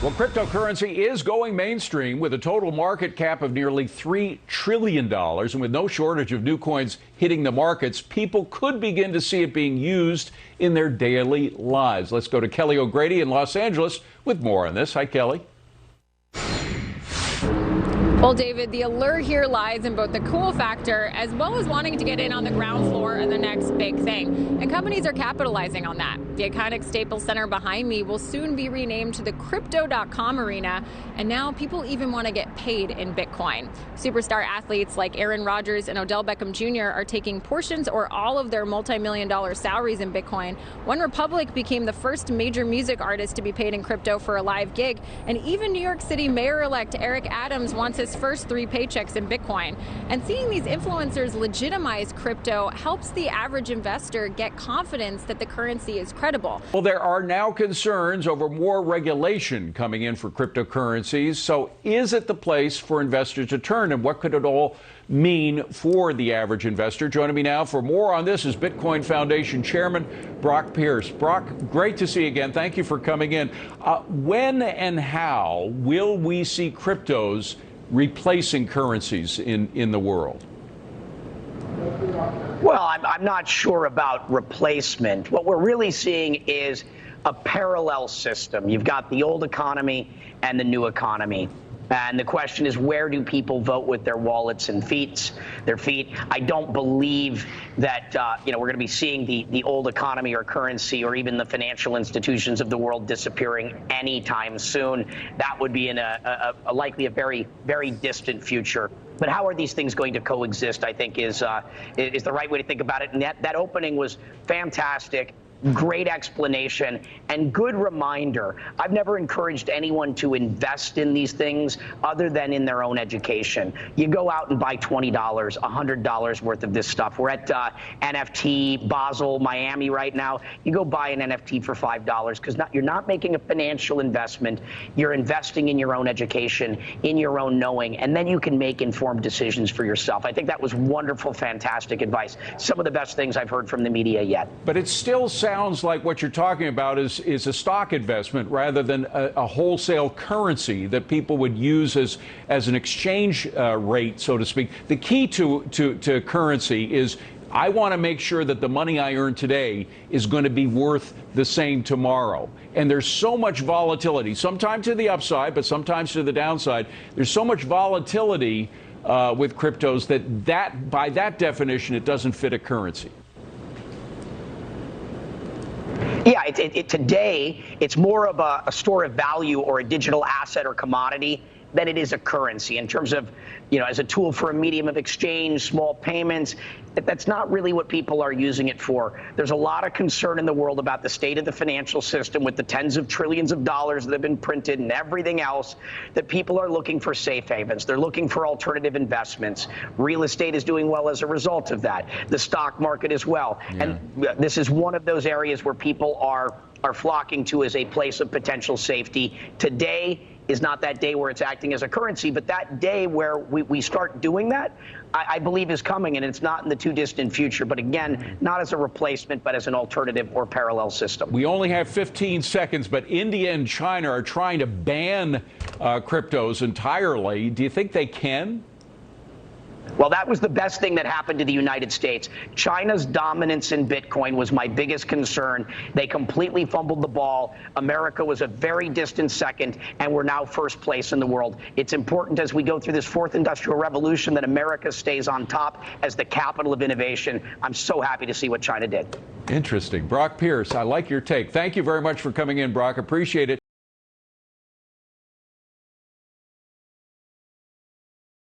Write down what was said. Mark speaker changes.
Speaker 1: Well, cryptocurrency is going mainstream with a total market cap of nearly $3 trillion. And with no shortage of new coins hitting the markets, people could begin to see it being used in their daily lives. Let's go to Kelly O'Grady in Los Angeles with more on this. Hi, Kelly.
Speaker 2: Well, David, the allure here lies in both the cool factor as well as wanting to get in on the ground floor of the next big thing. And companies are capitalizing on that. The iconic Staples Center behind me will soon be renamed to the Crypto.com Arena. And now people even want to get paid in Bitcoin. Superstar athletes like Aaron Rodgers and Odell Beckham Jr. are taking portions or all of their multi-million-dollar salaries in Bitcoin. OneRepublic became the first major music artist to be paid in crypto for a live gig. And even New York City Mayor-elect Eric Adams wants his first 3 paychecks in Bitcoin. And seeing these influencers legitimize crypto helps the average investor get confidence that the currency is credible.
Speaker 1: Well, there are now concerns over more regulation coming in for cryptocurrencies. So is it the place for investors to turn, and what could it all mean for the average investor? Joining me now for more on this is Bitcoin Foundation Chairman Brock Pierce. Brock, great to see you again. Thank you for coming in. When and how will we see cryptos replacing currencies in the world?
Speaker 3: Well, I'm not sure about replacement. What we're really seeing is a parallel system. You've got the old economy and the new economy. And the question is, where do people vote with their wallets and their feet? I don't believe that we're going to be seeing the old economy or currency or even the financial institutions of the world disappearing anytime soon. That would be in a likely a very, very distant future. But how are these things going to coexist, I think, is the right way to think about it. And that opening was fantastic. Great explanation and good reminder. I've never encouraged anyone to invest in these things other than in their own education. You go out and buy $20, $100 worth of this stuff. We're at NFT Basel, Miami right now. You go buy an NFT for $5 because you're not making a financial investment. You're investing in your own education, in your own knowing, and then you can make informed decisions for yourself. I think that was wonderful, fantastic advice. Some of the best things I've heard from the media yet.
Speaker 1: But it still sounds like what you're talking about is a stock investment rather than a wholesale currency that people would use as an exchange rate, so to speak. The key to currency is I want to make sure that the money I earn today is going to be worth the same tomorrow. And there's so much volatility, sometimes to the upside, but sometimes to the downside. There's so much volatility with cryptos that by that definition, it doesn't fit a currency.
Speaker 3: Yeah, today, it's more of a store of value or a digital asset or commodity than it is a currency in terms of, as a tool for a medium of exchange, small payments. That's not really what people are using it for. There's a lot of concern in the world about the state of the financial system with the tens of trillions of dollars that have been printed and everything else, that people are looking for safe havens. They're looking for alternative investments. Real estate is doing well as a result of that. The stock market as well. Yeah. And this is one of those areas where people are flocking to as a place of potential safety. Today is not that day where it's acting as a currency, but that day where we start doing that, I believe is coming, and it's not in the too distant future. But again, not as a replacement, but as an alternative or parallel system.
Speaker 1: We only have 15 seconds, but India and China are trying to ban cryptos entirely. Do you think they can?
Speaker 3: Well, that was the best thing that happened to the United States. China's dominance in Bitcoin was my biggest concern. They completely fumbled the ball. America was a very distant second, and we're now first place in the world. It's important as we go through this fourth industrial revolution that America stays on top as the capital of innovation. I'm so happy to see what China did.
Speaker 1: Interesting. Brock Pierce, I like your take. Thank you very much for coming in, Brock. Appreciate it.